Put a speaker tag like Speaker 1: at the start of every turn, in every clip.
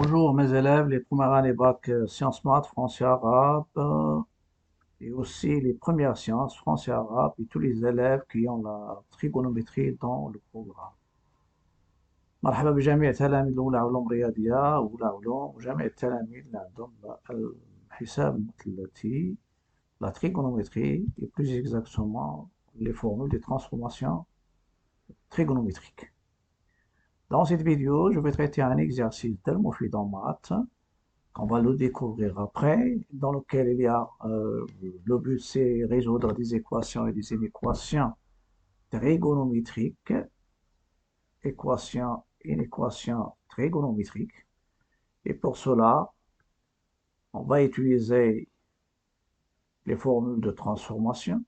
Speaker 1: Bonjour mes élèves, les premières années bac sciences maths, français, arabe, et aussi les premières sciences, français, arabe, et tous les élèves qui ont la trigonométrie dans le programme. مرحبا بجميع تلاميذ الأولى علوم رياضية وأولى علوم وجميع التلاميذ اللي عندهم الحساب المثلثي la trigonométrie et plus exactement les formules des transformations trigonométriques. Dans cette vidéo, je vais traiter un exercice d'El-Mofid en maths qu'on va le découvrir après, dans lequel il y a le but c'est résoudre des équations et des inéquations trigonométriques, une équation trigonométrique. Et pour cela, on va utiliser les formules de transformation,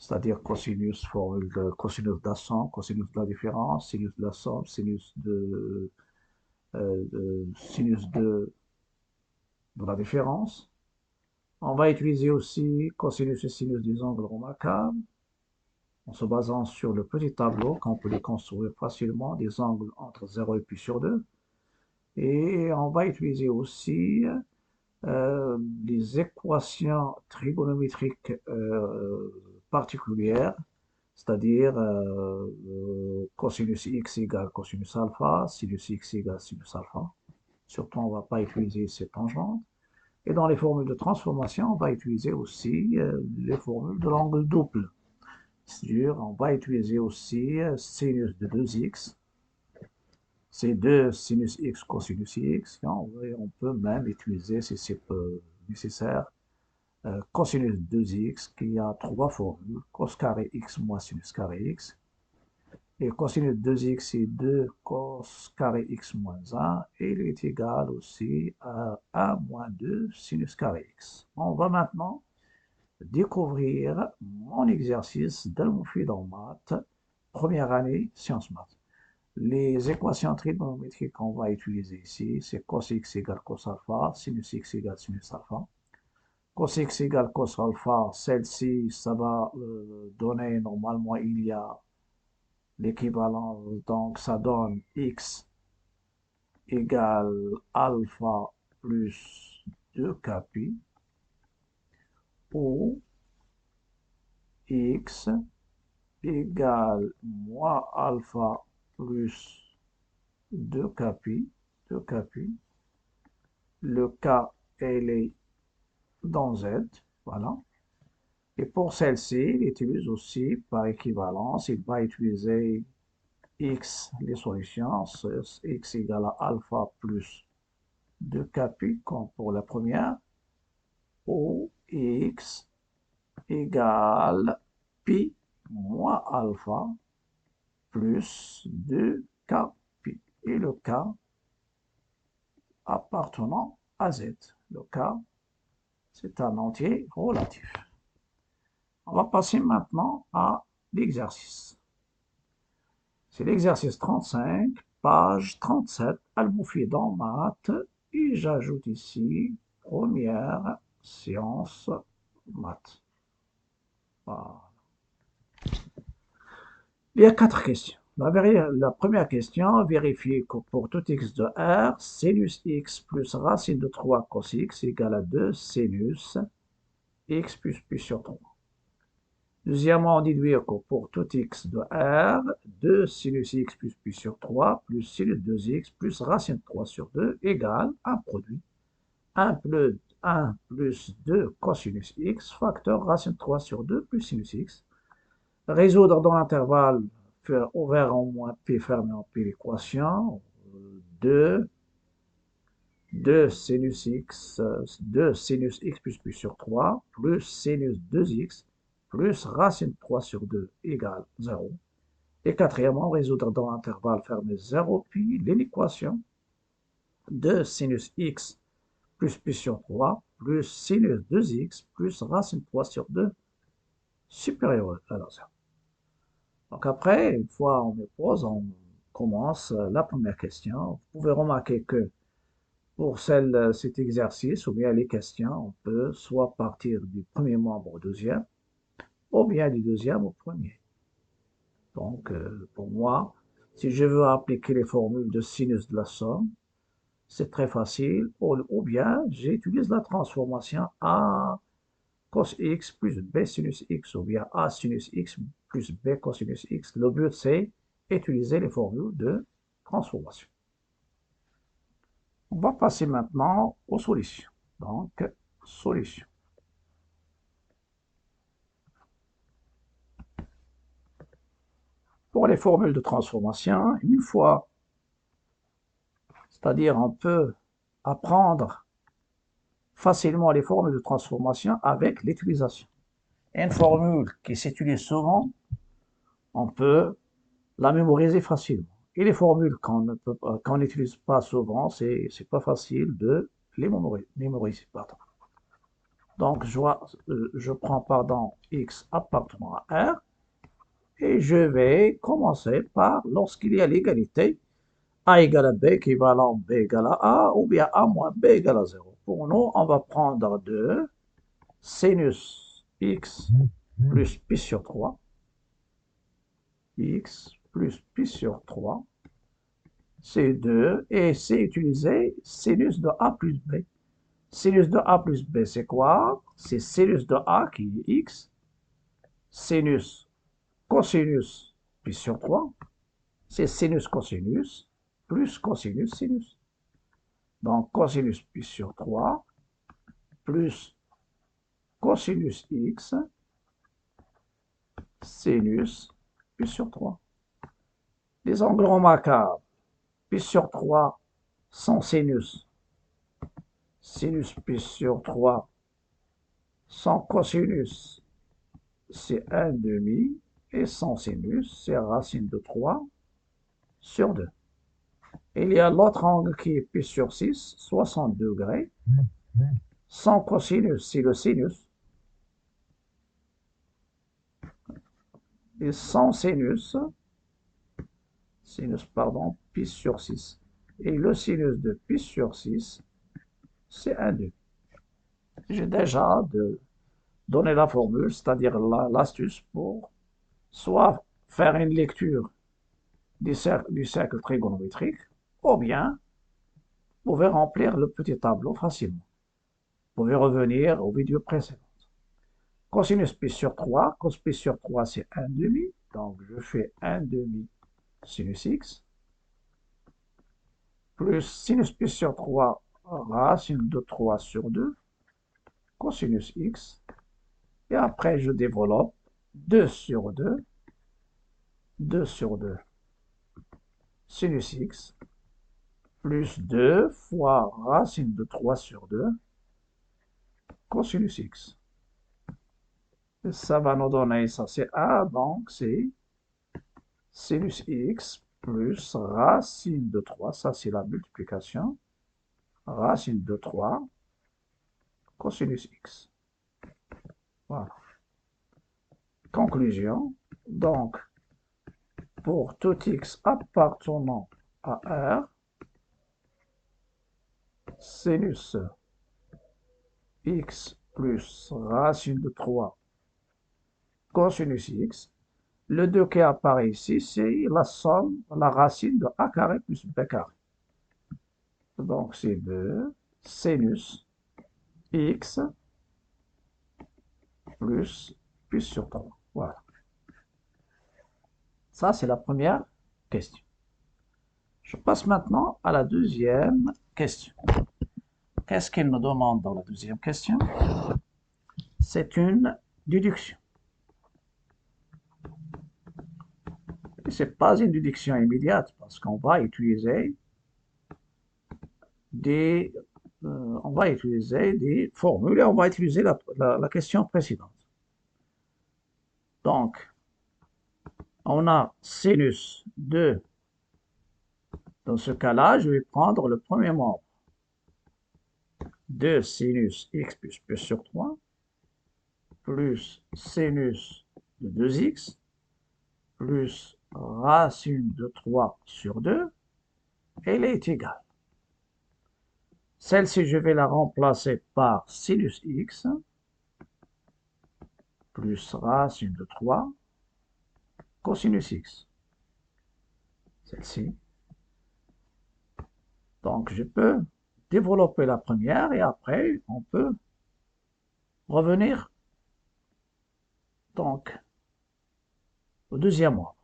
Speaker 1: c'est-à-dire cosinus, formule de cosinus de la somme, cosinus de la différence, sinus de la somme, sinus de la différence. On va utiliser aussi cosinus et sinus des angles remarquables en se basant sur le petit tableau qu'on peut les construire facilement, des angles entre 0 et pi sur 2. Et on va utiliser aussi des équations trigonométriques particulières, c'est-à-dire cosinus x égale cosinus alpha, sinus x égale sinus alpha. Surtout, on ne va pas utiliser ces tangentes. Et dans les formules de transformation, on va utiliser aussi les formules de l'angle double. C'est-à-dire, on va utiliser aussi sinus de 2x, c'est 2 sinus x cosinus x. On peut même utiliser, si c'est nécessaire, cosinus 2x qui a trois formules, cos carré x moins sinus carré x. Et cosinus 2x, c'est 2 cos carré x moins 1, et il est égal aussi à 1 moins 2 sinus carré x. On va maintenant découvrir mon exercice d'El-Mofid en maths, première année, sciences maths. Les équations trigonométriques qu'on va utiliser ici, c'est cos x égale cos alpha, sinus x égale sinus alpha. Cos x égale cos alpha, celle-ci, ça va donner, normalement, il y a l'équivalence, donc ça donne x égale alpha plus 2 pi, ou x égale moins alpha plus 2 pi, 2 pi. Le k, elle est dans z, voilà. Et pour celle-ci, il utilise aussi par équivalence, il va utiliser x, les solutions, x égale à alpha plus 2 pi, comme pour la première, ou x égale pi moins alpha plus 2 pi. Et le k appartenant à z. Le k, c'est un entier relatif. On va passer maintenant à l'exercice. C'est l'exercice 35, page 37, Al-Mofid en maths, et j'ajoute ici première séance maths. Voilà. Il y a 4 questions. La première question, vérifier que pour tout x de R, sinus x plus racine de 3 cos x égale à 2 sinus x plus pi sur 3. Deuxièmement, on déduire que pour tout x de R, 2 sinus x plus pi sur 3 plus sinus 2x plus racine de 3 sur 2 égale un produit 1 plus 2 cosinus x facteur racine de 3 sur 2 plus sinus x. Résoudre dans l'intervalle ouvert en moins p fermé en p l'équation 2 sinus x, 2 sinus x plus pi sur 3 plus sinus 2x plus racine 3 sur 2 égale 0. Et quatrièmement, résoudre dans l'intervalle fermé 0 pi l'équation 2 sinus x plus pi sur 3 plus sinus 2x plus racine 3 sur 2 supérieur à 0. Donc après, une fois on met pause, on commence la première question. Vous pouvez remarquer que pour cet exercice, ou bien les questions, on peut soit partir du premier membre au deuxième, ou bien du deuxième au premier. Donc, pour moi, si je veux appliquer les formules de sinus de la somme, c'est très facile, ou bien j'utilise la transformation A cos x plus B sinus x, ou bien A sinus x plus B cosinus x. Le but, c'est utiliser les formules de transformation. On va passer maintenant aux solutions. Donc, solution. Pour les formules de transformation, une fois, c'est-à-dire on peut apprendre facilement les formules de transformation avec l'utilisation. Une formule qui s'utilise souvent, on peut la mémoriser facilement. Et les formules qu'on n'utilise pas souvent, c'est pas facile de les mémoriser. Pardon. Donc, je prends pardon, x appartenant à R, et je vais commencer par, lorsqu'il y a l'égalité, A égale à B équivalent B égale à A, ou bien A moins B égale à 0. Pour nous, on va prendre de sinus x plus pi sur 3, x plus pi sur 3, c'est 2, et c'est utiliser sinus de A plus B. Sinus de A plus B, c'est quoi? C'est sinus de A qui est x, sinus cosinus pi sur 3, c'est sinus cosinus plus cosinus sinus. Donc cosinus pi sur 3 plus cosinus x sinus pi sur 3. Les angles remarquables, pi sur 3 sans sinus, sinus pi sur 3 sans cosinus, c'est 1 demi, et sans sinus, c'est racine de 3 sur 2. Il y a l'autre angle qui est pi sur 6, 60 degrés, sans cosinus, c'est le sinus, et sans sinus, pardon, pi sur 6. Et le sinus de pi sur 6, c'est 1 demi. J'ai déjà donné la formule, c'est-à-dire l'astuce pour soit faire une lecture du cercle trigonométrique, ou bien vous pouvez remplir le petit tableau facilement. Vous pouvez revenir aux vidéos précédentes. Cosinus pi sur 3, cos pi sur 3 c'est 1 demi, donc je fais 1 demi sinus x, plus sinus pi sur 3, racine de 3 sur 2, cosinus x, et après je développe 2 sur 2, 2 sur 2, sinus x, plus 2 fois racine de 3 sur 2, cosinus x. Et ça va nous donner, ça c'est A, donc c'est sinus x plus racine de 3, ça c'est la multiplication, racine de 3, cosinus x. Voilà. Conclusion, donc, pour tout x appartenant à R, sinus x plus racine de 3 cosinus x, le 2 qui apparaît ici, c'est la somme, la racine de a carré plus b carré. Donc c'est 2 sinus x plus pi sur 3. Voilà. Ça, c'est la première question. Je passe maintenant à la deuxième question. Qu'est-ce qu'il nous demande dans la deuxième question? C'est une déduction. Et ce n'est pas une déduction immédiate parce qu'on va utiliser des formules et on va utiliser la question précédente. Donc, on a sinus de, dans ce cas-là, je vais prendre le premier membre, de sinus x plus p sur 3, plus sinus de 2x, plus racine de 3 sur 2, elle est égale. Celle-ci, je vais la remplacer par sinus x, plus racine de 3, cosinus x. Celle-ci. Donc, je peux développer la première et après, on peut revenir donc au deuxième ordre.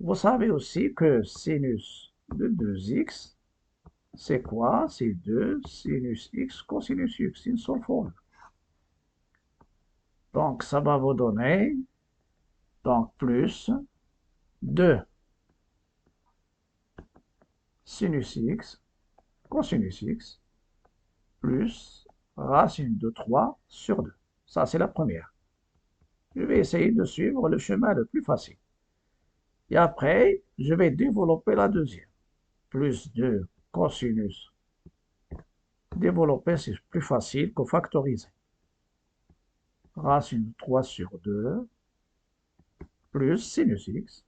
Speaker 1: Vous savez aussi que sinus de 2x, c'est quoi? C'est 2 sinus x cosinus x, une seule formule. Donc, ça va vous donner donc plus 2 sinus x cosinus x plus racine de 3 sur 2. Ça, c'est la première. Je vais essayer de suivre le chemin le plus facile. Et après, je vais développer la deuxième. Plus 2 cosinus. Développer, c'est plus facile que factoriser. Racine de 3 sur 2 plus sinus x.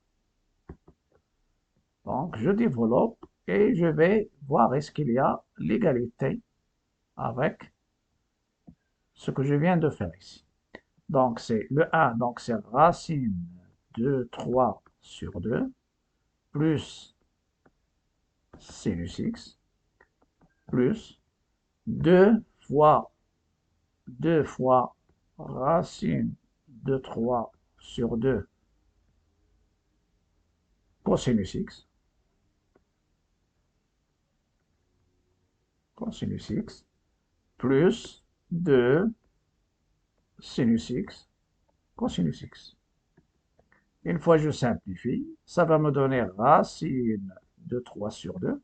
Speaker 1: Donc, je développe et je vais voir est-ce qu'il y a l'égalité avec ce que je viens de faire ici. Donc, c'est le 1, donc c'est racine de 3 sur 2 plus sinus x plus 2 fois racine de 3 sur 2 cosinus x plus 2 sinus x cosinus x. Une fois je simplifie, ça va me donner racine de 3 sur 2.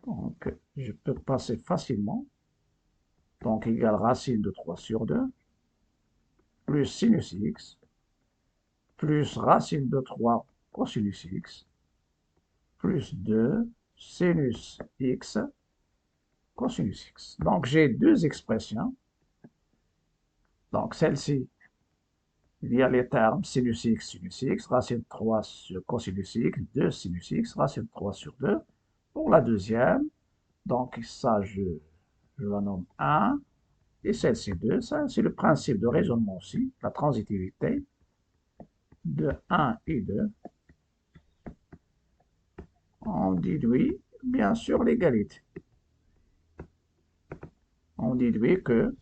Speaker 1: Donc, je peux passer facilement. Donc, égale racine de 3 sur 2, plus sinus x, plus racine de 3 cosinus x, plus 2 sinus x cosinus x. Donc, j'ai deux expressions. Donc, celle-ci, il y a les termes sinus x, racine 3 sur cosinus x, 2 sinus x, racine 3 sur 2. Pour la deuxième, donc ça, je la nomme 1. Et celle-ci 2, ça c'est le principe de raisonnement aussi, la transitivité de 1 et 2. On déduit bien sûr l'égalité. On déduit que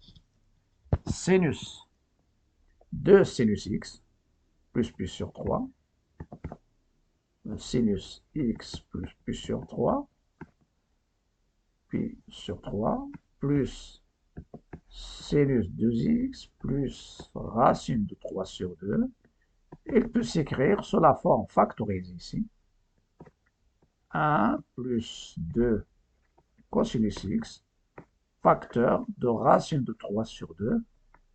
Speaker 1: sinus de sinus x plus sur 3, sinus x plus sur 3, puis sur 3, plus sinus 2x plus racine de 3 sur 2. Il peut s'écrire sous la forme factorisée ici. 1 plus 2 cosinus x, facteur de racine de 3 sur 2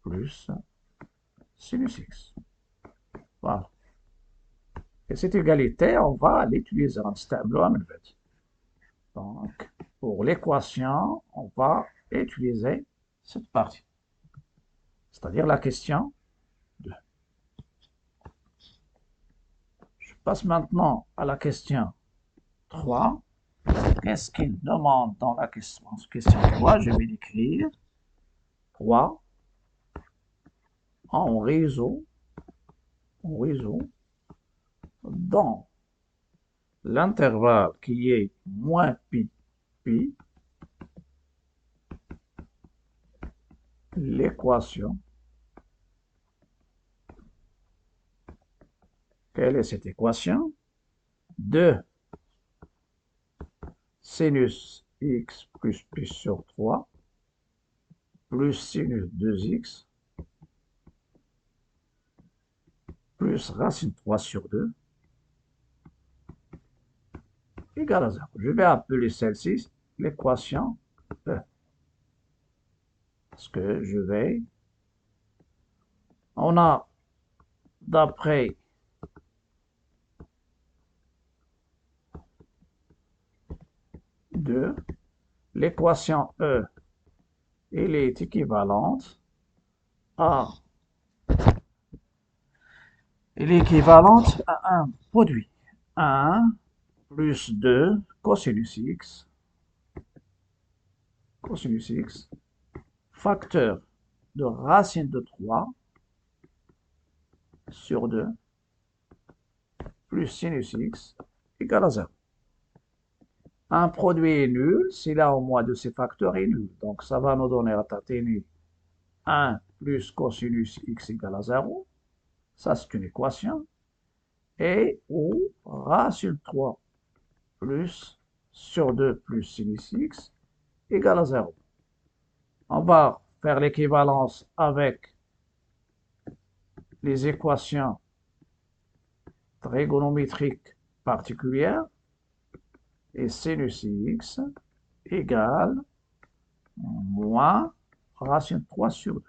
Speaker 1: plus sinus x. Voilà. Et cette égalité, on va l'utiliser dans ce tableau. Donc, pour l'équation, on va utiliser cette partie, c'est-à-dire la question 2. Je passe maintenant à la question 3. Qu'est-ce qu'il demande dans la question 3? Je vais l'écrire. 3 en réseau dans l'intervalle qui est moins pi, l'équation. Quelle est cette équation? 2 sinus x plus sur 3 plus sinus 2x plus racine 3 sur 2 égale à 0. Je vais appeler celle-ci l'équation E. Parce que je vais... On a, d'après l'équation E, elle est équivalente à... Elle est équivalente à un produit. 1 plus 2 cosinus x, facteur de racine de 3 sur 2 plus sinus x égale à 0. Un produit est nul si l'un au moins de ses facteurs est nul. Donc, ça va nous donner à tâtonner 1 plus cosinus x égale à 0. Ça, c'est une équation. Et ou racine 3 plus sur 2 plus sinus x égale à 0. On va faire l'équivalence avec les équations trigonométriques particulières. Et sinus x égale moins racine 3 sur 2.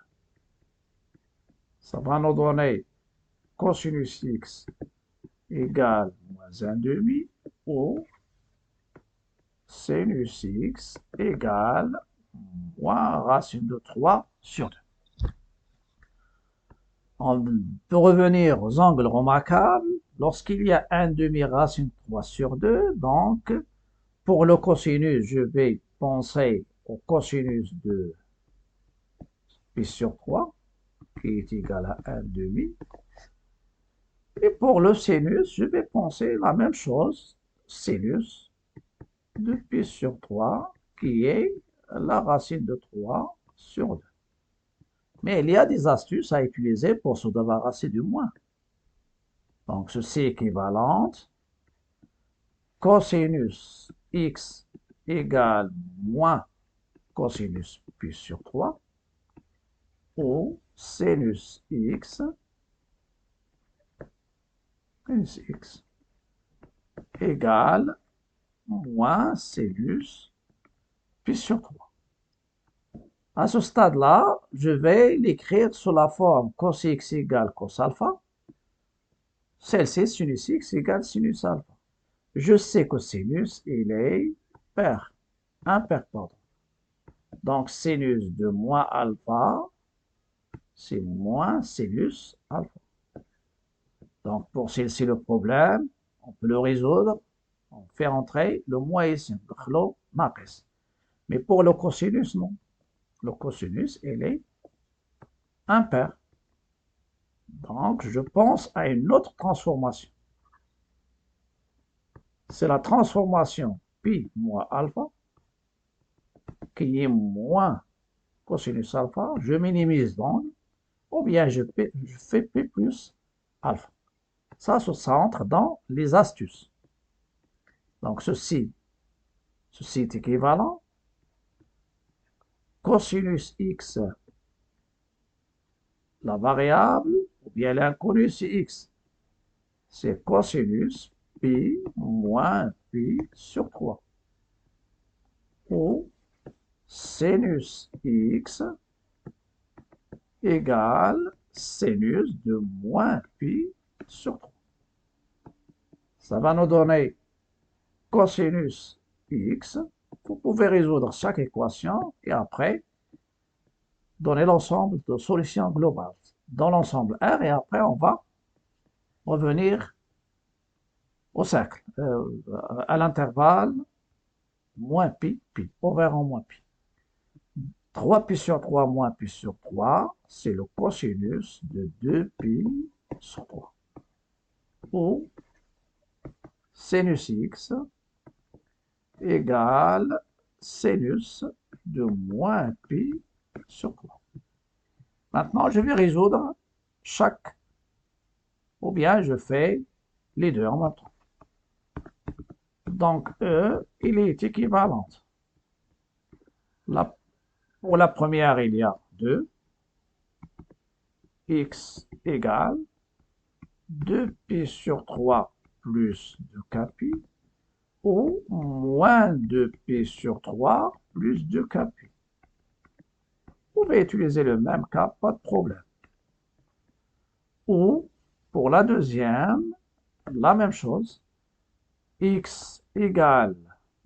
Speaker 1: Ça va nous donner cosinus x égale moins 1 demi ou sinus x égale moins racine de 3 sur 2. On peut revenir aux angles remarquables lorsqu'il y a 1 demi racine 3 sur 2. Donc, pour le cosinus, je vais penser au cosinus de pi sur 3 qui est égal à 1 demi. Et pour le sinus, je vais penser la même chose, sinus de pi sur 3 qui est la racine de 3 sur 2. Mais il y a des astuces à utiliser pour se débarrasser du moins. Donc ceci est équivalent. Cosinus x égale moins cosinus pi sur 3 ou sinus x égale moins sinus pi sur 3. À ce stade-là, je vais l'écrire sous la forme cos x égale cos alpha. Celle-ci, sinus x égale sinus alpha. Je sais que sinus, il est pair, impair, pardon. Donc, sinus de moins alpha, c'est moins sinus alpha. Donc, pour celle-ci, le problème, on peut le résoudre. On fait entrer le moins ici, mais pour le cosinus, non. Le cosinus, il est impair. Donc, je pense à une autre transformation. C'est la transformation pi moins alpha, qui est moins cosinus alpha. Je minimise donc, ou bien je fais pi plus alpha. Ça se centre dans les astuces. Donc, ceci est équivalent. Cosinus x, la variable, ou bien l'inconnu, c'est x. C'est cosinus pi moins pi sur 3. Ou sinus x égale sinus de moins pi sur 3. Ça va nous donner cosinus x. Vous pouvez résoudre chaque équation et après donner l'ensemble de solutions globales dans l'ensemble R et après on va revenir au cercle, à l'intervalle moins pi, pi, ouvert en moins pi. 3 pi sur 3 moins pi sur 3, c'est le cosinus de 2 pi sur 3. Ou sinus x égale sinus de moins pi sur 3. Maintenant, je vais résoudre chaque, ou bien je fais les deux en même temps. Donc, E, il est équivalent. Pour la première, il y a 2. X égale 2pi sur 3 plus 2kpi ou moins 2pi sur 3 plus 2kpi. Vous pouvez utiliser le même cas, pas de problème. Ou, pour la deuxième, la même chose. X égale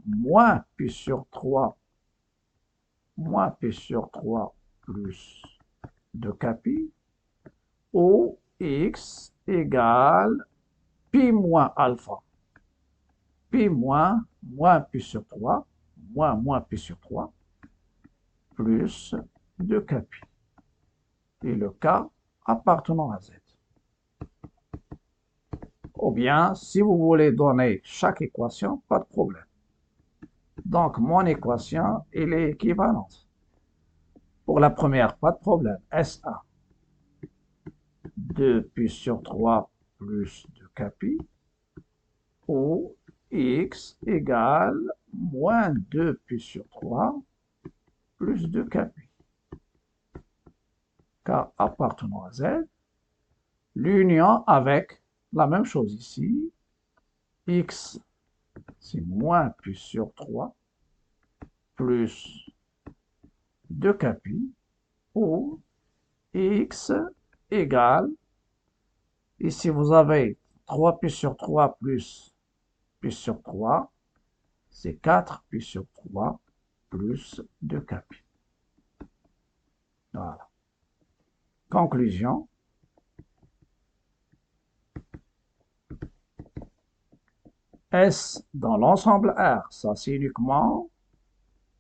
Speaker 1: moins pi sur 3 plus 2kpi ou x égale pi moins alpha. Pi moins pi sur 3 moins pi sur 3 plus 2kpi. Et le cas appartenant à Z. Ou bien, si vous voulez donner chaque équation, pas de problème. Donc, mon équation, elle est équivalente. Pour la première, pas de problème. SA, 2pi sur 3 plus 2kpi, ou x égale moins 2pi sur 3 plus 2kpi. Car appartenant à Z, l'union avec la même chose ici, x c'est moins pi sur 3 plus 2kpi, ou x égale, ici vous avez 3pi sur 3 plus pi sur 3, c'est 4pi sur 3 plus 2kpi. Voilà. Conclusion. S dans l'ensemble R, ça c'est uniquement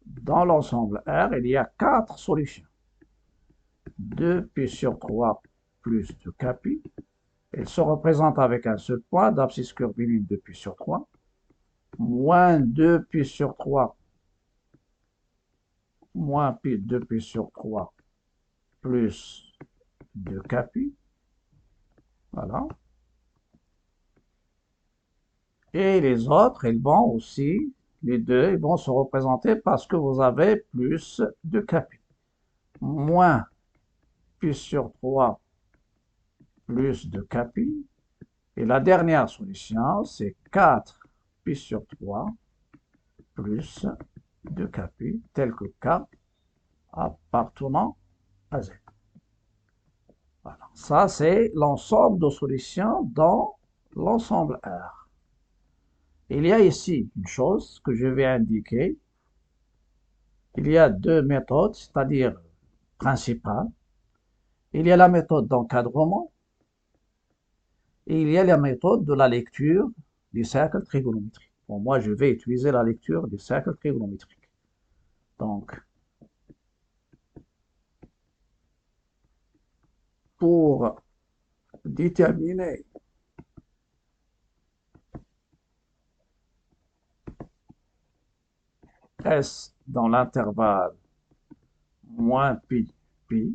Speaker 1: dans l'ensemble R, il y a 4 solutions. 2pi sur 3 plus 2kpi. Elle se représente avec un seul point d'abscisse curviligne de pi sur 3. Moins 2pi sur 3 moins pi 2pi sur 3 plus 2kpi. Voilà. Et les autres, ils vont aussi, les deux, ils vont se représenter parce que vous avez plus de kpi. Moins pi sur 3 plus de kpi. Et la dernière solution, c'est 4pi sur 3 plus de kpi, tel que k appartenant à Z. Voilà. Ça, c'est l'ensemble de solutions dans l'ensemble R. Il y a ici une chose que je vais indiquer. Il y a deux méthodes, c'est-à-dire principales. Il y a la méthode d'encadrement et il y a la méthode de la lecture du cercle trigonométrique. Bon, moi, je vais utiliser la lecture du cercle trigonométrique. Donc, pour déterminer S dans l'intervalle moins pi, pi,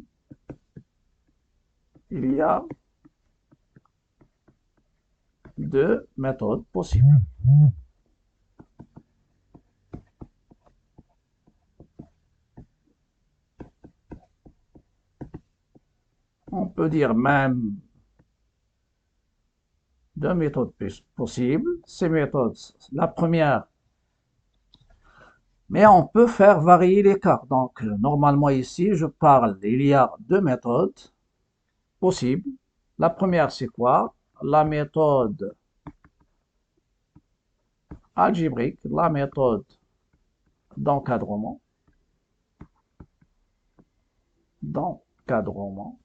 Speaker 1: il y a deux méthodes possibles. On peut dire même deux méthodes possibles. Ces méthodes, la première, mais on peut faire varier l'écart. Donc, normalement ici, je parle, il y a deux méthodes possibles. La première, c'est quoi? La méthode algébrique, la méthode d'encadrement. D'encadrement.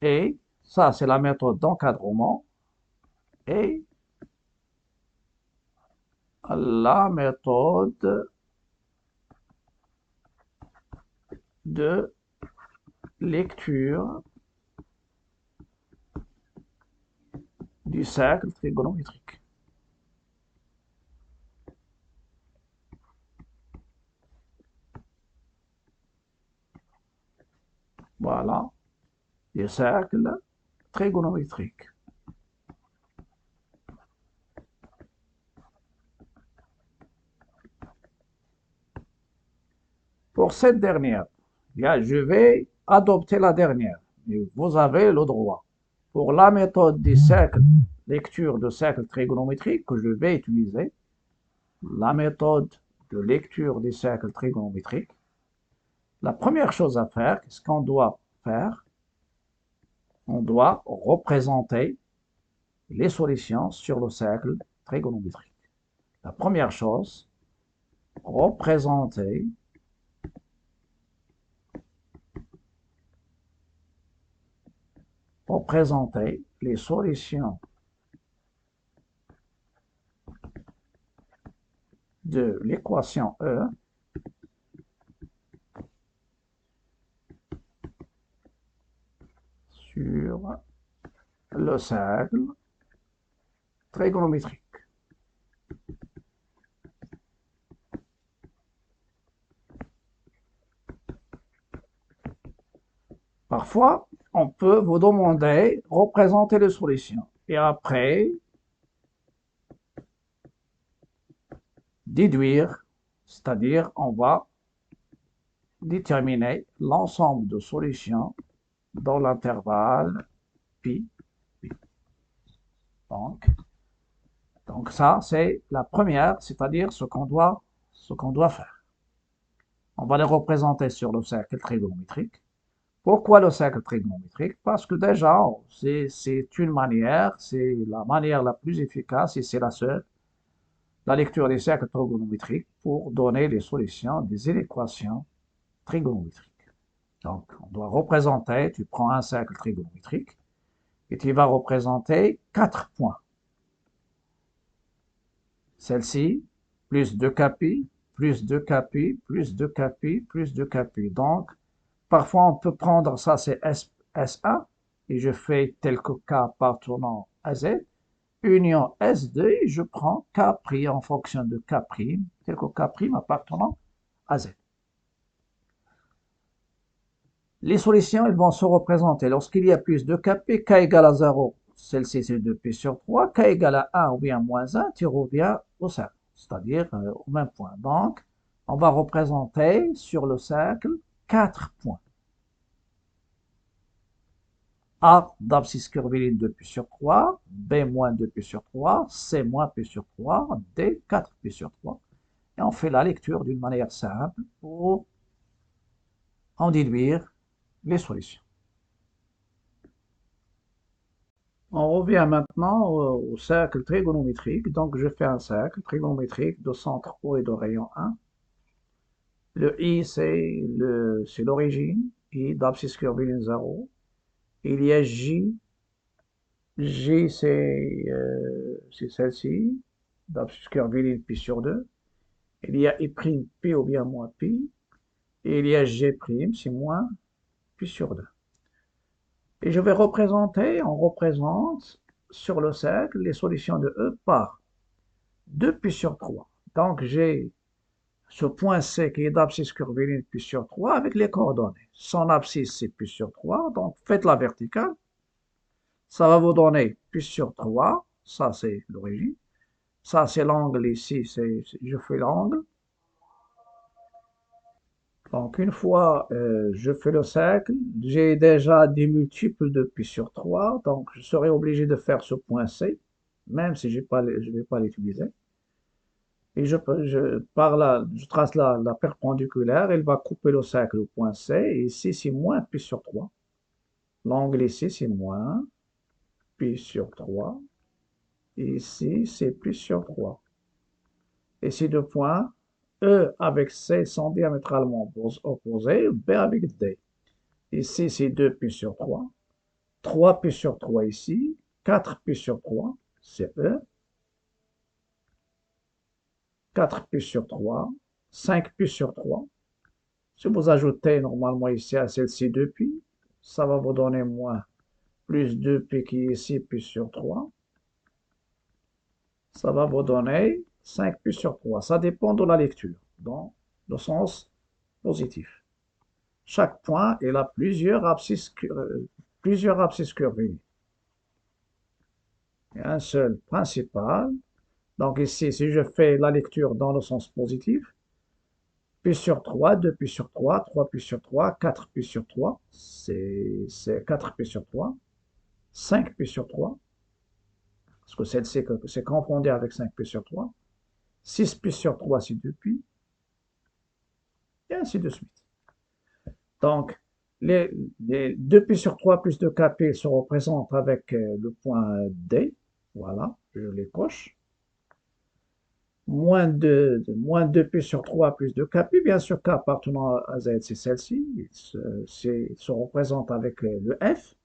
Speaker 1: Et ça, c'est la méthode d'encadrement. Et la méthode de lecture du cercle trigonométrique. Voilà, des cercles trigonométriques. Pour cette dernière, je vais adopter la dernière. Et vous avez le droit. Pour la méthode des cercles, lecture de cercles trigonométriques que je vais utiliser, la méthode de lecture des cercles trigonométriques, la première chose à faire, qu'est-ce qu'on doit faire? On doit représenter les solutions sur le cercle trigonométrique. La première chose, représenter les solutions de l'équation E sur le cercle trigonométrique. Parfois, on peut vous demander de représenter les solutions. Et après, déduire, c'est-à-dire on va déterminer l'ensemble de solutions dans l'intervalle pi. Donc ça, c'est la première, c'est-à-dire ce qu'on doit faire. On va les représenter sur le cercle trigonométrique. Pourquoi le cercle trigonométrique? Parce que déjà, c'est une manière, c'est la manière la plus efficace et c'est la seule, la lecture des cercles trigonométriques pour donner les solutions des équations trigonométriques. Donc, on doit représenter, tu prends un cercle trigonométrique et tu vas représenter 4 points. Celle-ci, plus 2kπ, plus 2kπ, plus 2kπ, plus 2kπ. Donc, parfois, on peut prendre ça, c'est S1, et je fais tel que K appartenant à Z, union S2, et je prends K' en fonction de K', tel que K' appartenant à Z. Les solutions, elles vont se représenter lorsqu'il y a plus de kp, k égale à 0, celle-ci c'est 2p sur 3, k égale à 1 ou bien moins 1, tu reviens au cercle, c'est-à-dire au même point. Donc, on va représenter sur le cercle 4 points. A d'abscisse curviligne 2p sur 3, B moins 2p sur 3, C moins p sur 3, D 4p sur 3. Et on fait la lecture d'une manière simple pour en déduire les solutions. On revient maintenant au cercle trigonométrique. Donc, je fais un cercle trigonométrique de centre O et de rayon 1. Le I, c'est l'origine. I d'abscisse curviligne 0. Il y a J. J, c'est celle-ci, d'abscisse curviligne pi sur 2. Il y a I' pi ou bien moins pi. Et il y a G', c'est moins pi sur 2. Et je vais représenter, on représente sur le cercle les solutions de E par 2pi sur 3. Donc j'ai ce point C qui est d'abscisse curviligne pi sur 3 avec les coordonnées. Son abscisse c'est pi sur 3, donc faites la verticale. Ça va vous donner pi sur 3, ça c'est l'origine. Ça c'est l'angle ici, je fais l'angle. Donc une fois je fais le cercle, j'ai déjà des multiples de pi sur 3, donc je serai obligé de faire ce point C, même si je ne vais pas l'utiliser. Et par là, je trace la perpendiculaire, elle va couper le cercle au point C, et ici c'est moins pi sur 3. L'angle ici c'est moins pi sur 3, et ici c'est pi sur 3. Et ces deux points, E avec C sont diamétralement opposés, B avec D. Ici, c'est 2pi sur 3. 3pi sur 3 ici. 4pi sur 3, c'est E. 4pi sur 3. 5pi sur 3. Si vous ajoutez normalement ici à celle-ci 2pi, ça va vous donner moins plus 2pi qui est ici, pi sur 3. Ça va vous donner 5pi sur 3. Ça dépend de la lecture, dans le sens positif. Chaque point, il a plusieurs abscisses curviligne. Il y a un seul principal. Donc ici, si je fais la lecture dans le sens positif, pi sur 3, 2pi sur 3, 3pi sur 3, 4pi sur 3, c'est 4pi sur 3, 5pi sur 3, parce que celle-ci c'est confondu avec 5pi sur 3, 6pi sur 3, c'est 2pi, et ainsi de suite. Donc, les 2pi sur 3 plus 2kp se représentent avec le point D. Voilà, je les coche. Moins 2pi sur 3 plus 2kp, bien sûr, k appartenant à Z, c'est celle-ci. Il se représente avec le F,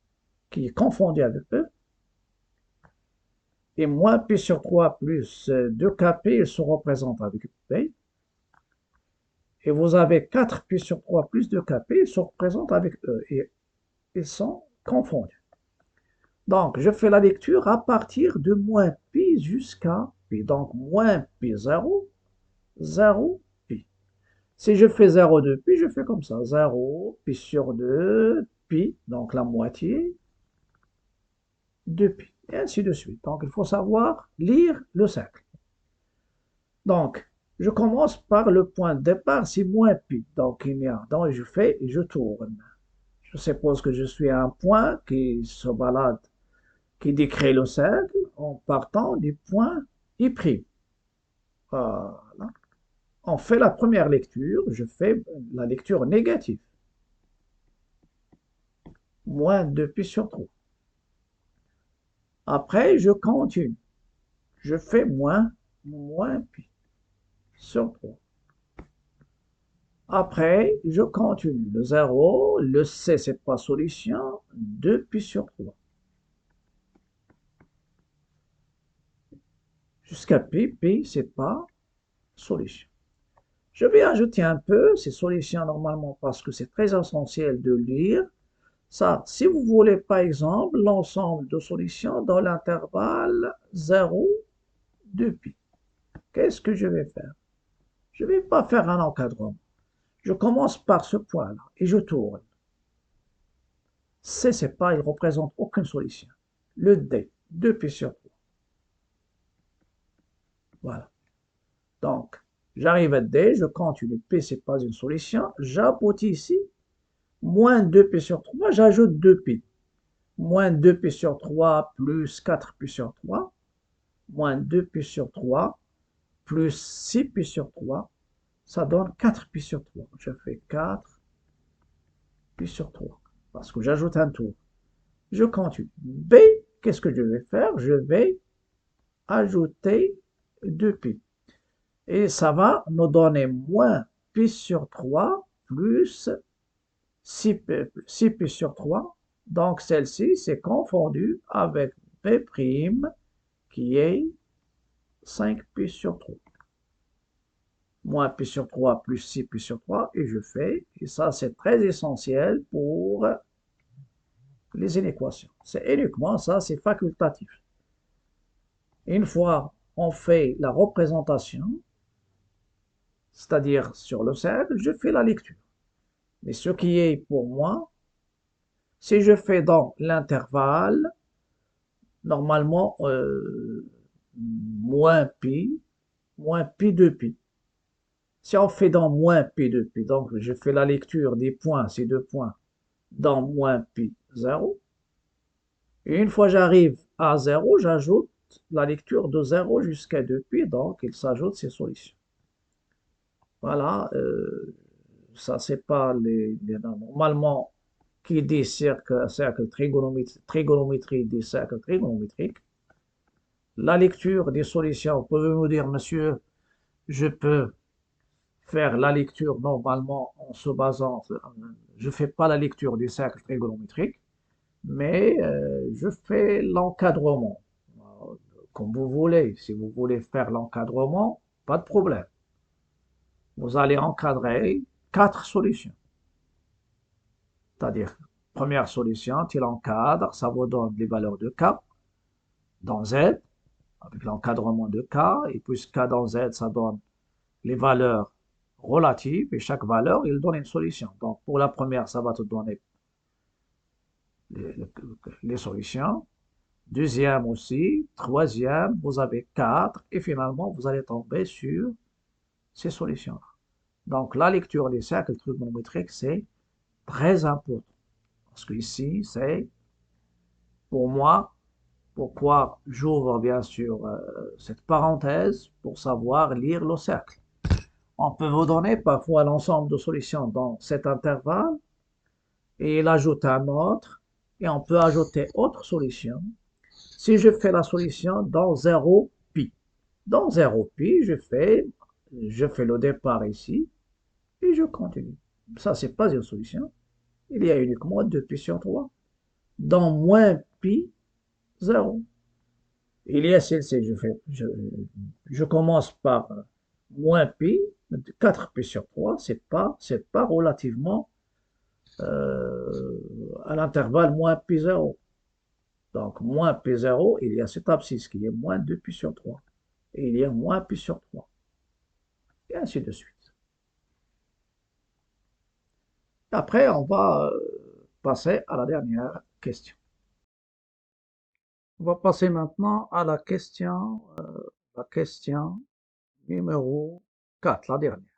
Speaker 1: qui est confondu avec E. Et moins pi sur 3 plus 2kp, il se représente avec P. Et vous avez 4pi sur 3 plus 2kp, ils se représentent avec E. Et ils sont confondus. Donc, je fais la lecture à partir de moins pi jusqu'à pi. Donc, moins pi 0, 0, pi. Si je fais 0,2 pi, je fais comme ça. 0, pi sur 2, pi, donc la moitié, 2 pi. Et ainsi de suite. Donc, il faut savoir lire le cercle. Donc, je commence par le point de départ, c'est moins pi. Donc, il y a, donc je fais et je tourne. Je suppose que je suis à un point qui se balade, qui décrit le cercle en partant du point I'. Voilà. On fait la première lecture, je fais la lecture négative. Moins 2pi sur 3. Après, je continue. Je fais moins pi sur 3. Après, je continue. Le 0, le C, c'est pas solution. 2pi sur 3. Jusqu'à pi, c'est pas solution. Je vais ajouter un peu ces solutions normalement parce que c'est très essentiel de lire. Ça, si vous voulez par exemple l'ensemble de solutions dans l'intervalle 0, 2pi, qu'est-ce que je vais faire? Je ne vais pas faire un encadrement. Je commence par ce point-là et je tourne. C, c'est pas, il ne représente aucune solution. Le D, 2pi sur 3. Voilà. Donc, j'arrive à D, je continue. P, c'est pas une solution. J'aboutis ici. Moins 2pi sur 3, j'ajoute 2pi. Moins 2pi sur 3 plus 4pi sur 3. Moins 2pi sur 3 plus 6pi sur 3. Ça donne 4pi sur 3. Je fais 4pi sur 3. Parce que j'ajoute un tour. Je continue. B, qu'est-ce que je vais faire? Je vais ajouter 2pi. Et ça va nous donner moins pi sur 3 plus 6pi sur 3. Donc celle-ci, c'est confondu avec B' qui est 5pi sur 3. Moins pi sur 3 plus 6pi sur 3. Et je fais. Et ça, c'est très essentiel pour les inéquations. C'est uniquement ça, c'est facultatif. Une fois on fait la représentation, c'est-à-dire sur le cercle, je fais la lecture. Mais ce qui est pour moi, si je fais dans l'intervalle, normalement, moins pi de pi. Si on fait dans moins pi de pi, donc je fais la lecture des points, ces deux points, dans moins pi 0. Et une fois j'arrive à 0, j'ajoute la lecture de 0 jusqu'à 2pi, donc il s'ajoute ces solutions. Voilà, ça c'est pas normalement qui dit cercle trigonométrie des cercles trigonométriques. La lecture des solutions, vous pouvez me dire, monsieur, je peux faire la lecture normalement en se basant, je fais pas la lecture des cercles trigonométriques, mais je fais l'encadrement, comme vous voulez. Si vous voulez faire l'encadrement, pas de problème. Vous allez encadrer 4 solutions. C'est-à-dire, première solution, tu l'encadres, ça vous donne les valeurs de K dans Z, avec l'encadrement de K, et puis K dans Z, ça donne les valeurs relatives, et chaque valeur, il donne une solution. Donc, pour la première, ça va te donner les solutions. Deuxième aussi, troisième, vous avez 4, et finalement, vous allez tomber sur ces solutions. Donc, la lecture des cercles trigonométriques, c'est très important. Parce que ici, c'est, pour moi, pourquoi j'ouvre bien sûr cette parenthèse pour savoir lire le cercle. On peut vous donner parfois l'ensemble de solutions dans cet intervalle et il ajoute un autre et on peut ajouter autre solution. Si je fais la solution dans 0 pi, dans 0 pi, je fais le départ ici et je continue. Ça, c'est pas une solution. Il y a uniquement 2pi sur 3. Dans moins pi, 0. Il y a celle-ci, je commence par moins pi, 4pi sur 3, c'est pas relativement à l'intervalle moins pi 0. Donc, moins P0, il y a cette abscisse qui est moins 2pi sur 3. Et il y a moins pi sur 3. Et ainsi de suite. Après, on va passer à la dernière question. On va passer maintenant à la question numéro 4, la dernière.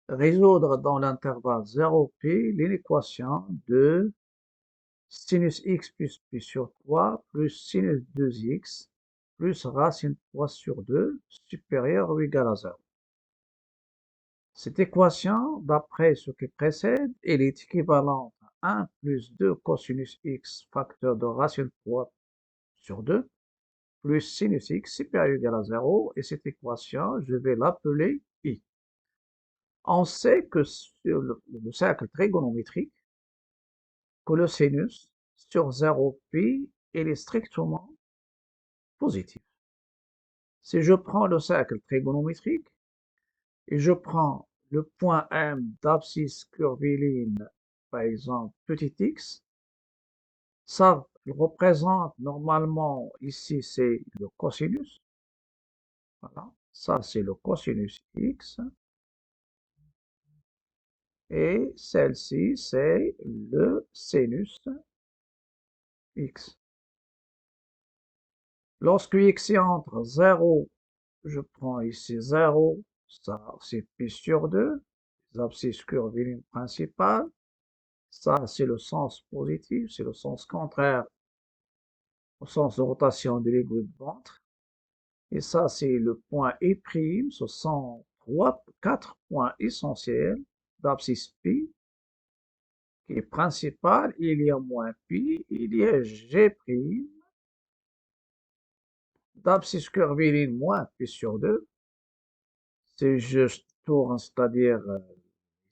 Speaker 1: Résoudre dans l'intervalle 0pi l'équation de sinus x plus pi sur 3 plus sinus 2x plus racine 3 sur 2 supérieur ou égal à 0. Cette équation, d'après ce qui précède, elle est équivalente à 1 plus 2 cosinus x facteur de racine 3 sur 2 plus sinus x supérieur ou égal à 0, et cette équation, je vais l'appeler I. On sait que sur le cercle trigonométrique, que le sinus sur 0pi, il est strictement positif. Si je prends le cercle trigonométrique et je prends le point M d'abscisse curviligne, par exemple petit x, ça représente normalement, ici c'est le cosinus, voilà, ça c'est le cosinus x, et celle-ci c'est le sinus x. Lorsque x est entre 0, je prends ici 0, ça c'est pi sur 2, les abscisses curvilignes principales, ça c'est le sens positif, c'est le sens contraire au sens de rotation de l'aiguille de ventre. Et ça, c'est le point I', ce sont 4 points essentiels d'abscisse pi, qui est principal. Il y a moins pi, il y a G', d'abscisse curviligne moins pi sur 2. Si je tourne, c'est-à-dire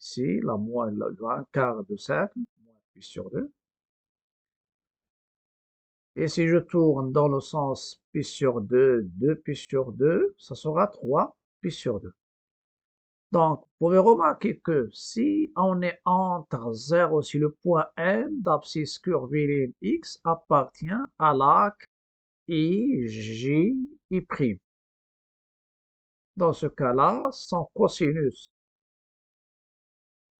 Speaker 1: ici, un quart de cercle, moins pi sur 2. Et si je tourne dans le sens pi sur 2, 2pi sur 2, ça sera 3 pi sur 2. Donc, vous pouvez remarquer que si on est entre 0, si le point M d'abscisse curviligne X appartient à l'arc IJ'. Dans ce cas-là, son cosinus,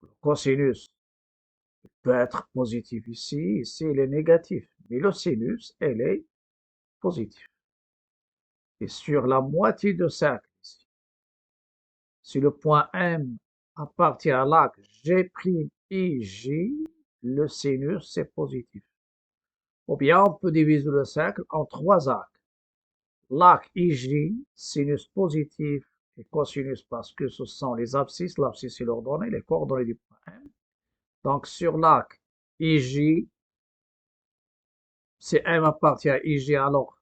Speaker 1: le cosinus peut être positif ici, ici il est négatif, mais le sinus, elle est positif. Et sur la moitié de cercle ici, si le point M appartient à l'arc J'IJ, le sinus c'est positif. Ou bien on peut diviser le cercle en 3 arcs. L'arc IJ, sinus positif et cosinus parce que ce sont les abscisses, l'abscisse est l'ordonnée, les coordonnées du point M. Donc sur l'arc IJ, si M appartient à IJ, alors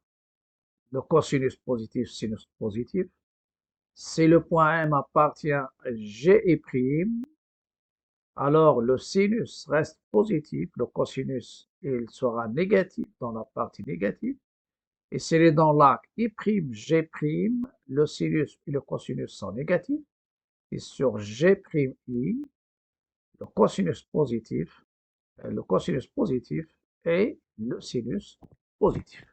Speaker 1: le cosinus positif, sinus positif. Si le point M appartient à GI', alors le sinus reste positif, le cosinus il sera négatif dans la partie négative. Et s'il est dans l'arc I', G', le sinus et le cosinus sont négatifs. Et sur G', I, le cosinus positif et le sinus positif.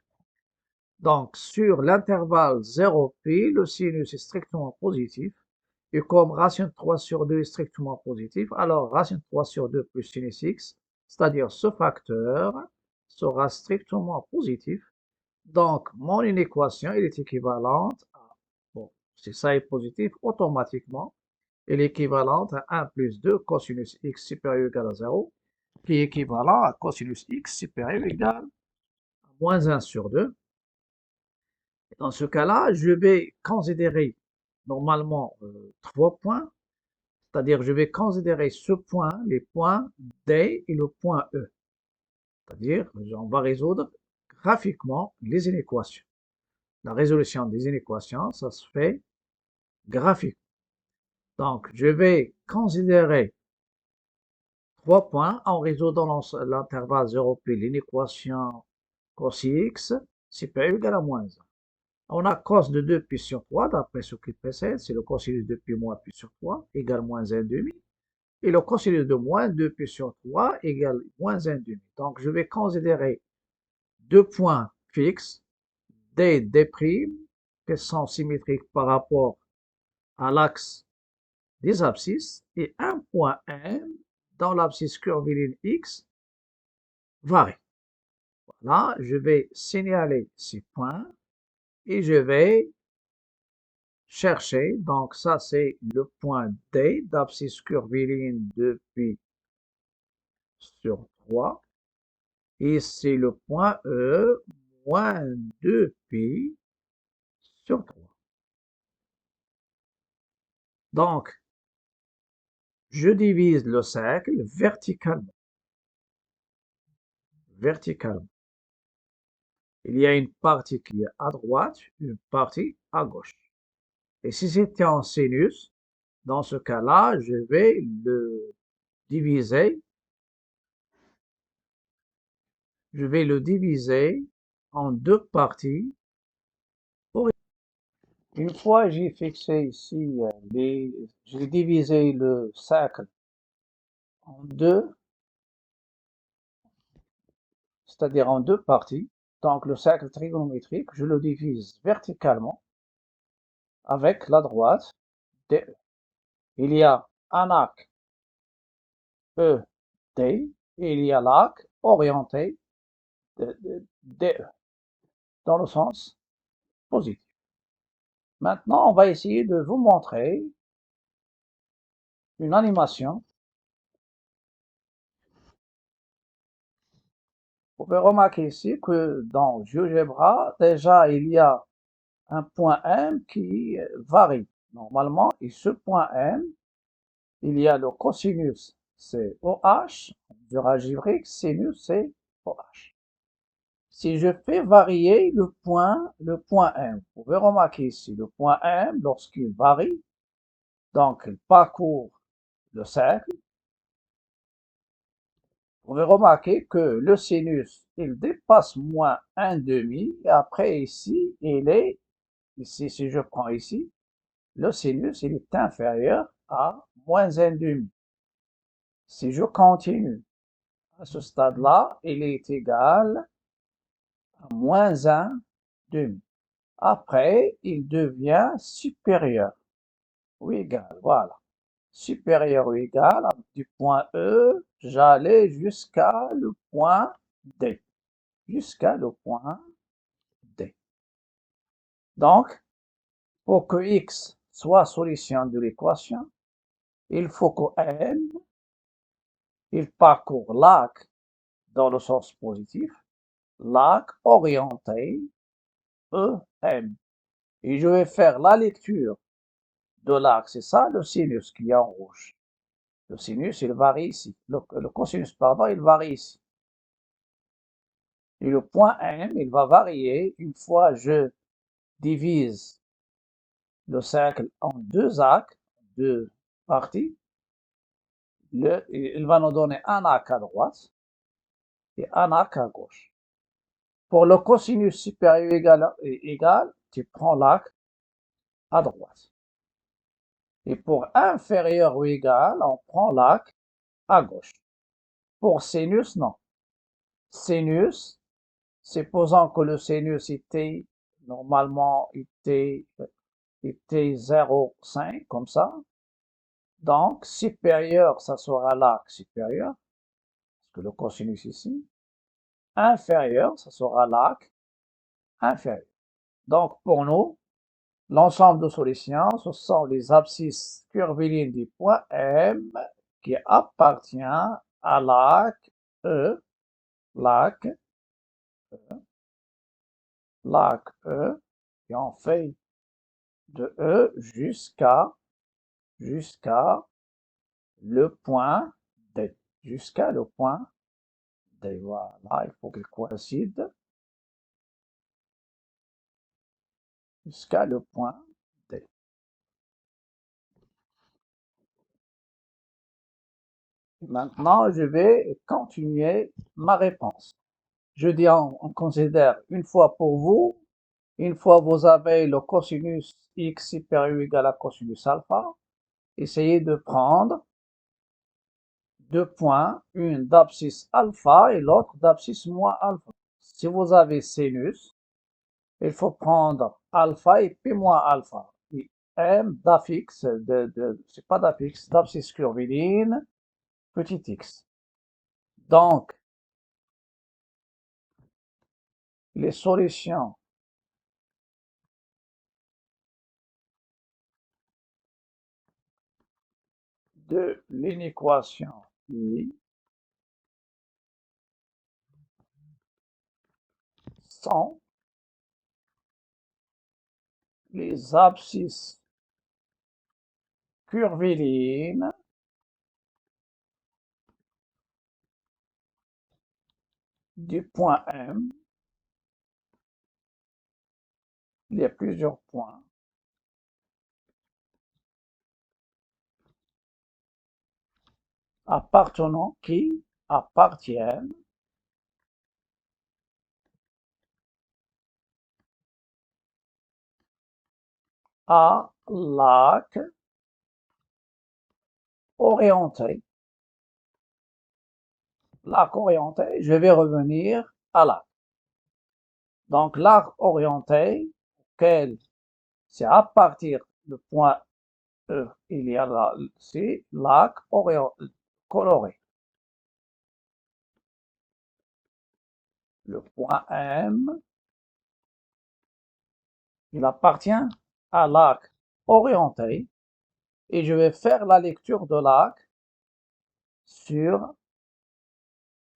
Speaker 1: Donc, sur l'intervalle 0pi, le sinus est strictement positif. Et comme racine 3 sur 2 est strictement positif, alors racine 3 sur 2 plus sinus x, c'est-à-dire ce facteur, sera strictement positif. Donc, mon inéquation, elle est équivalente à, bon, si ça est positif, automatiquement, elle est équivalente à 1 plus 2 cosinus x supérieur ou égal à 0, qui est équivalent à cosinus x supérieur ou égal à moins 1 sur 2. Dans ce cas-là, je vais considérer normalement 3 points, c'est-à-dire je vais considérer ce point, les points D et le point E. C'est-à-dire, on va résoudre graphiquement les inéquations. La résolution des inéquations, ça se fait graphiquement. Donc, je vais considérer 3 points en résoudant l'intervalle 0pi l'inéquation cos x supérieur ou égal à moins 1. On a cos de 2pi sur 3, d'après ce qui précède, c'est le cosinus de pi moins pi sur 3 égale moins 1 demi. Et le cosinus de moins 2pi sur 3 égale moins 1 demi. Donc, je vais considérer deux points fixes, D, D', qui sont symétriques par rapport à l'axe des abscisses, et un point M dans l'abscisse curviligne X varie. Là, je vais signaler ces points et je vais chercher. Donc, ça, c'est le point D d'abscisse curviligne de pi sur 3. Et c'est le point E moins 2pi sur 3. Donc, je divise le cercle verticalement. Verticalement. Il y a une partie qui est à droite, une partie à gauche. Et si c'était en sinus, dans ce cas-là, je vais le diviser. Je vais le diviser en deux parties. Une fois j'ai fixé ici j'ai divisé le cercle en deux, c'est-à-dire en deux parties. Donc le cercle trigonométrique, je le divise verticalement avec la droite DE. Il y a un arc ED et il y a l'arc orienté DE dans le sens positif. Maintenant, on va essayer de vous montrer une animation. Vous pouvez remarquer ici que dans GeoGebra, déjà, il y a un point M qui varie normalement. Et ce point M, il y a le cosinus, c'est OH, mesure algébrique, sinus, c'est OH. Si je fais varier le point M, vous pouvez remarquer ici, le point M, lorsqu'il varie, donc il parcourt le cercle, vous pouvez remarquer que le sinus, il dépasse moins 1,5, et après ici, ici, si je prends ici, le sinus, il est inférieur à moins 1,5. Si je continue à ce stade-là, il est égal à moins 1,5. Après, il devient supérieur ou égal, voilà. Supérieur ou égal, du point E, j'allais jusqu'à le point D. Jusqu'à le point D. Donc, pour que x soit solution de l'équation, il faut que M, il parcourt l'arc dans le sens positif, l'arc orienté EM. Et je vais faire la lecture de l'arc, c'est ça le sinus qui est en rouge. Le sinus, il varie ici. Le cosinus, pardon, il varie ici. Et le point M, il va varier une fois je divise le cercle en deux arcs, deux parties. Il va nous donner un arc à droite et un arc à gauche. Pour le cosinus supérieur égal, tu prends l'arc à droite. Et pour inférieur ou égal, on prend l'arc à gauche. Pour sinus, non. Sinus, supposons que le sinus était, normalement, était 0,5, comme ça. Donc, supérieur, ça sera l'arc supérieur, parce que le cosinus ici. Inférieur, ça sera l'arc inférieur. Donc, pour nous, l'ensemble de solutions, ce sont les abscisses curvilignes du point M qui appartient à l'arc E, l'arc E, et on fait de E jusqu'à le point D. Jusqu'à le point D. Voilà, il faut qu'il coïncide. Jusqu'à le point D. Maintenant, je vais continuer ma réponse. Je dis on considère une fois pour vous, une fois vous avez le cosinus x supérieur ou égal à cosinus alpha, essayez de prendre deux points, une d'abscisse alpha et l'autre d'abscisse moins alpha. si vous avez sinus, il faut prendre alpha et pi moins alpha. Et m d'affixe, c'est pas d'affixe, d'abscisse curviligne, petit x. Donc, les solutions de l'inéquation I sont les abscisses curvilignes du point M. Il y a plusieurs points qui appartiennent à l'arc orienté. L'arc orienté, je vais revenir à l'arc. Donc l'arc orienté, c'est à partir du point E, il y a là, c'est l'arc coloré. Le point M, il appartient à l'arc orienté et je vais faire la lecture de l'arc sur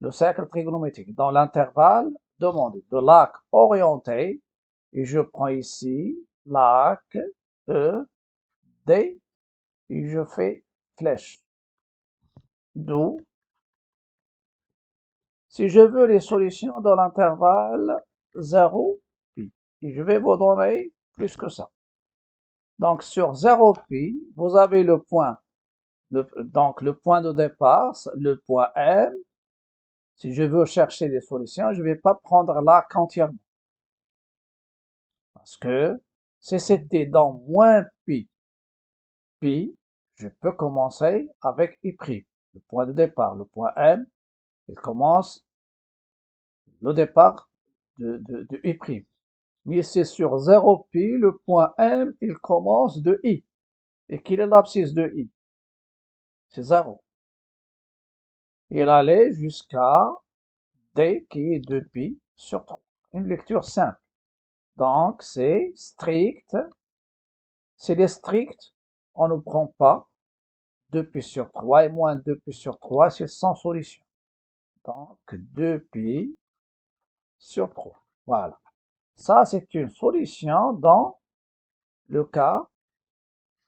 Speaker 1: le cercle trigonométrique dans l'intervalle demandé de l'arc orienté et je prends ici l'arc E, D et je fais flèche. D'où, si je veux les solutions dans l'intervalle 0, pi, et je vais vous donner plus que ça. Donc sur 0 pi, vous avez le point, donc le point de départ, le point M. Si je veux chercher des solutions, je ne vais pas prendre l'arc entièrement. Parce que si c'était dans moins pi, je peux commencer avec I', le point de départ. Le point M, il commence le départ de I'. Mais c'est sur 0 pi, le point M, il commence de I. Et quelle est l'abscisse de I? C'est 0. Il allait jusqu'à D qui est 2 pi sur 3. Une lecture simple. Donc c'est strict. C'est des stricts, on ne prend pas 2 pi sur 3 et moins 2 pi sur 3, c'est sans solution. Donc 2 pi sur 3. Voilà. Ça, c'est une solution dans le cas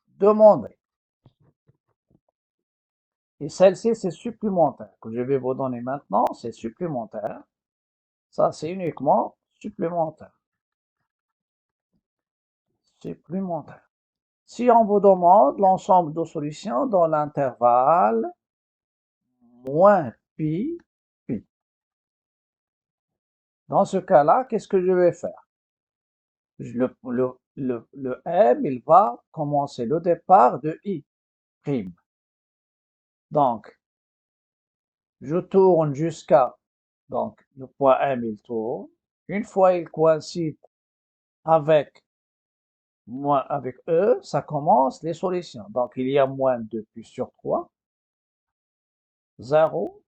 Speaker 1: demandé. Et celle-ci, c'est supplémentaire, que je vais vous donner maintenant, c'est supplémentaire. Ça, c'est uniquement supplémentaire. Supplémentaire. Si on vous demande l'ensemble de solutions dans l'intervalle moins pi, pi. Dans ce cas-là, qu'est-ce que je vais faire? Le M, il va commencer le départ de I'. Donc, je tourne jusqu'à, donc, le point M, il tourne. Une fois il coïncide avec E, ça commence les solutions. Donc, il y a moins 2 pi sur 3, 0,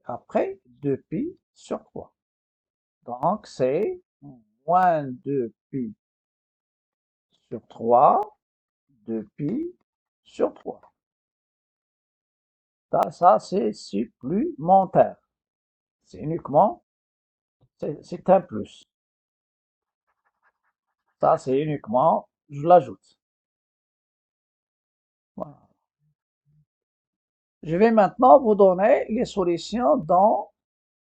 Speaker 1: après 2 pi sur 3. Donc, c'est moins 2 pi sur 3, 2 pi sur 3. Ça c'est supplémentaire. C'est uniquement, c'est un plus. Ça, c'est uniquement, je l'ajoute. Voilà. Je vais maintenant vous donner les solutions dans,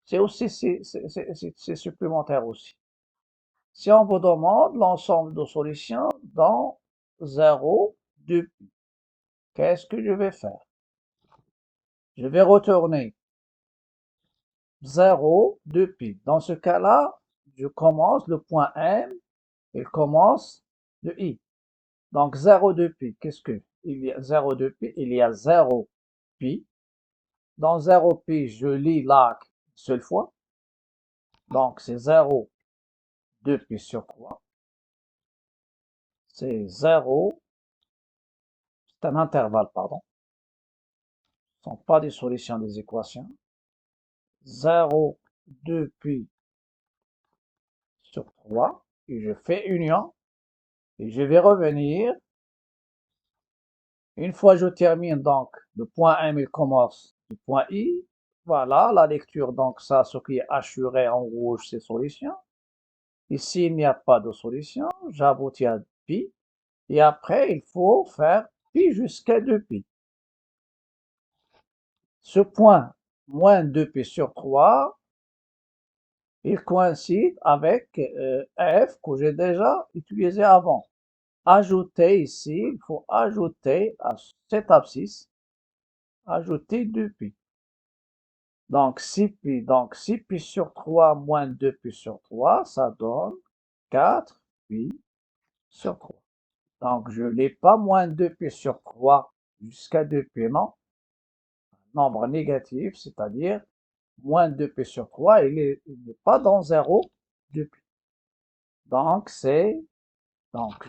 Speaker 1: c'est aussi, c'est supplémentaire aussi. Si on vous demande l'ensemble de solutions dans 0, 2 pi, qu'est-ce que je vais faire? Je vais retourner 0, 2 pi. Dans ce cas-là, je commence le point M, il commence de I. Donc 0, 2 pi, qu'est-ce que? Il y a 0, 2 pi, il y a 0 pi. Dans 0 pi, je lis l'arc une seule fois. Donc, c'est 0, 2pi sur 3. C'est 0, c'est un intervalle, pardon. Ce ne sont pas des solutions des équations. 0, 2pi sur 3. Et je fais union. Et je vais revenir. Une fois je termine, donc, le point M, il commence du point I. Voilà, la lecture, donc ça, ce qui est assuré en rouge, c'est solution. Ici, il n'y a pas de solution. J'aboutis à pi. Et après, il faut faire pi jusqu'à 2pi. Ce point, moins 2pi sur 3, il coïncide avec f que j'ai déjà utilisé avant. Ajouter ici, il faut ajouter à cette abscisse, ajouter 2pi. Donc 6pi, donc 6pi sur 3 moins 2pi sur 3, ça donne 4pi sur 3. Donc je n'ai pas moins 2pi sur 3 jusqu'à 2pi, non. Nombre négatif, c'est-à-dire moins 2pi sur 3, il n'est pas dans 0, 2pi. Donc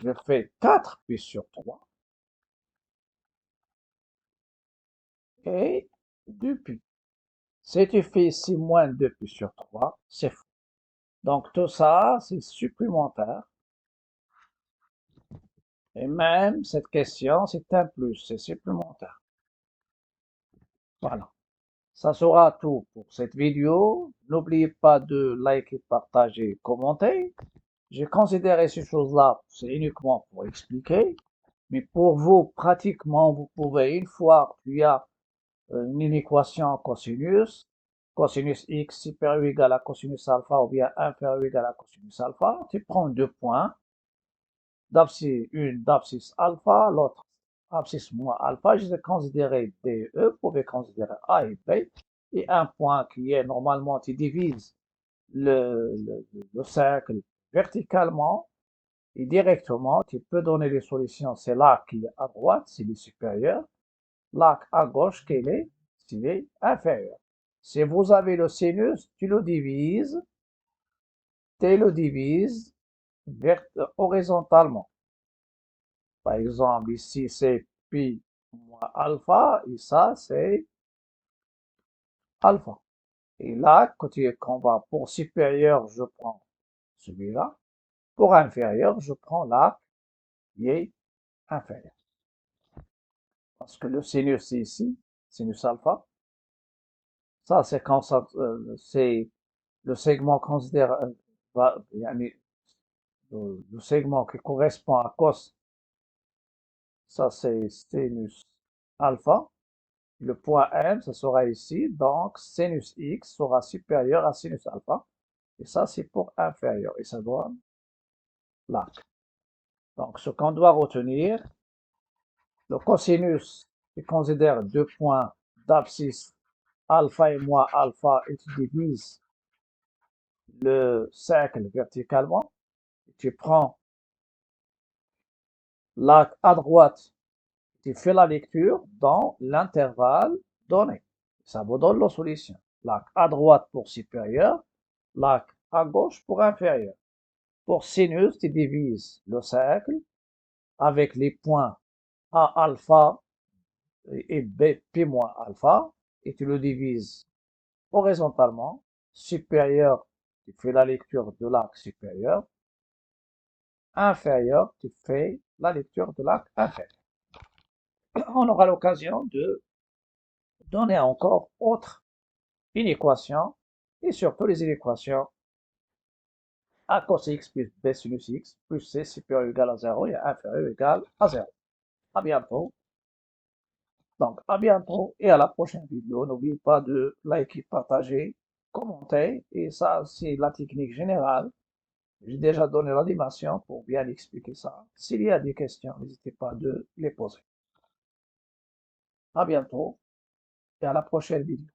Speaker 1: je fais 4pi sur 3 et 2pi. Si tu fais ici moins 2pi sur 3, c'est faux. Donc tout ça, c'est supplémentaire. Et même cette question, c'est un plus, c'est supplémentaire. Voilà. Ça sera tout pour cette vidéo. N'oubliez pas de liker, partager, commenter. J'ai considéré ces choses-là, c'est uniquement pour expliquer. Mais pour vous, pratiquement, vous pouvez, une fois qu'il y a une équation cosinus, cosinus x supérieur ou égal à cosinus alpha ou bien inférieur ou égal à cosinus alpha, tu prends deux points, une d'abscisse alpha, l'autre abscisse moins alpha, je vais considérer DE, vous pouvez considérer A et B, et un point qui est normalement, tu divises le cercle verticalement et directement, tu peux donner les solutions, c'est l'arc qui est à droite, c'est le supérieur, l'arc à gauche qui est, c'est inférieur. Si vous avez le sinus, tu le divises horizontalement. Par exemple, ici c'est pi moins alpha, et ça c'est alpha. Et là, quand on va pour supérieur, je prends celui-là. Pour inférieur, je prends l'arc qui est inférieur. Parce que le sinus c'est ici, sinus alpha. Ça c'est quand c'est le segment considère le segment qui correspond à cos. Ça c'est sinus alpha. Le point M, ce sera ici, donc sinus x sera supérieur à sinus alpha. Et ça, c'est pour inférieur. Et ça donne l'arc. Donc, ce qu'on doit retenir, le cosinus, il considère deux points d'abscisse alpha et moins alpha et tu divises le cercle verticalement. Et tu prends l'arc à droite, tu fais la lecture dans l'intervalle donné. Ça vous donne la solution. L'arc à droite pour supérieur, l'arc à gauche pour inférieur. Pour sinus, tu divises le cercle avec les points A alpha et B pi moins alpha et tu le divises horizontalement. Supérieur, tu fais la lecture de l'arc supérieur. Inférieur, tu fais la lecture de l'arc inférieur. On aura l'occasion de donner encore autre inéquation et surtout les inéquations a cos x plus b sinus x plus c supérieur ou égal à 0 et inférieur ou égal à 0. À bientôt. Donc, à bientôt et à la prochaine vidéo. N'oubliez pas de liker, partager, commenter. Et ça, c'est la technique générale. J'ai déjà donné l'animation pour bien expliquer ça. S'il y a des questions, n'hésitez pas de les poser. À bientôt et à la prochaine vidéo.